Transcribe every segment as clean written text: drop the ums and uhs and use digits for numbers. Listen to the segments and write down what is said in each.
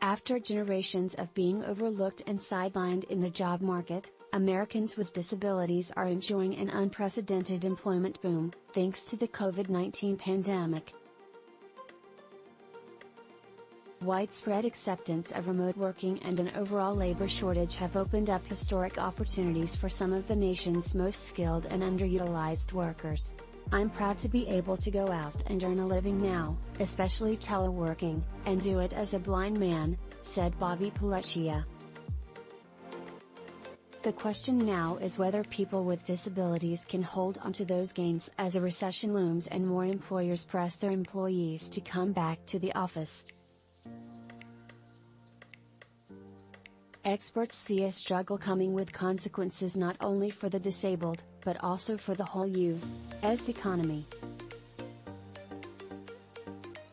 After generations of being overlooked and sidelined in the job market, Americans with disabilities are enjoying an unprecedented employment boom, thanks to the COVID-19 pandemic. Widespread acceptance of remote working and an overall labor shortage have opened up historic opportunities for some of the nation's most skilled and underutilized workers. I'm proud to be able to go out and earn a living now, especially teleworking, and do it as a blind man, said Bobby Pellechia. The question now is whether people with disabilities can hold onto those gains as a recession looms and more employers press their employees to come back to the office. Experts see a struggle coming with consequences not only for the disabled, but also for the whole U.S. economy.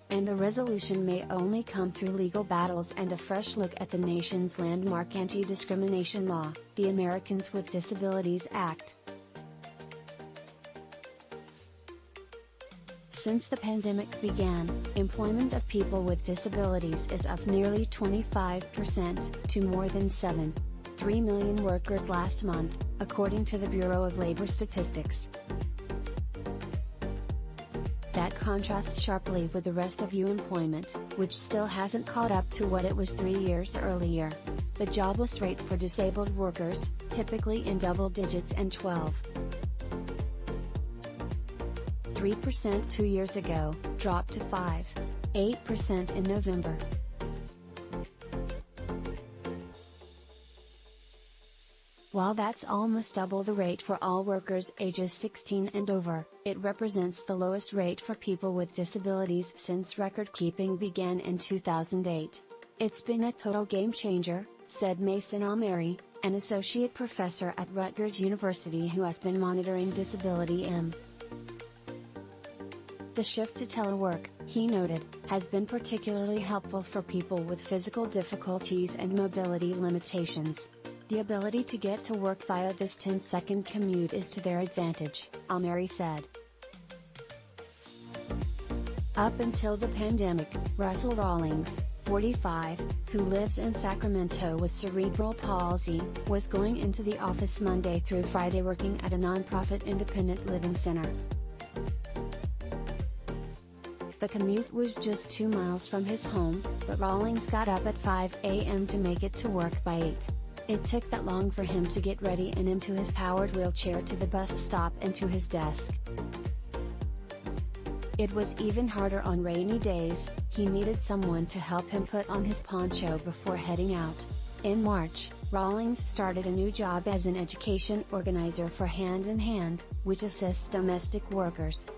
And the resolution may only come through legal battles and a fresh look at the nation's landmark anti-discrimination law, the Americans with Disabilities Act. Since the pandemic began, employment of people with disabilities is up nearly 25% to more than 7.3 million workers last month, according to the Bureau of Labor Statistics. That contrasts sharply with the rest of U.S. employment, which still hasn't caught up to what it was 3 years earlier. The jobless rate for disabled workers, typically in double digits and 12.3% 2 years ago, dropped to 5.8% in November. While that's almost double the rate for all workers ages 16 and over, it represents the lowest rate for people with disabilities since record-keeping began in 2008. It's been a total game changer, said Mason Ameri, an associate professor at Rutgers University who has been monitoring disability The shift to telework, he noted, has been particularly helpful for people with physical difficulties and mobility limitations. The ability to get to work via this 10-second commute is to their advantage, Ameri said. Up until the pandemic, Russell Rawlings, 45, who lives in Sacramento with cerebral palsy, was going into the office Monday through Friday working at a nonprofit independent living center. The commute was just 2 miles from his home, but Rawlings got up at 5 a.m. to make it to work by 8. It took that long for him to get ready and into his powered wheelchair to the bus stop and to his desk. It was even harder on rainy days. He needed someone to help him put on his poncho before heading out. In March, Rawlings started a new job as an education organizer for Hand in Hand, which assists domestic workers.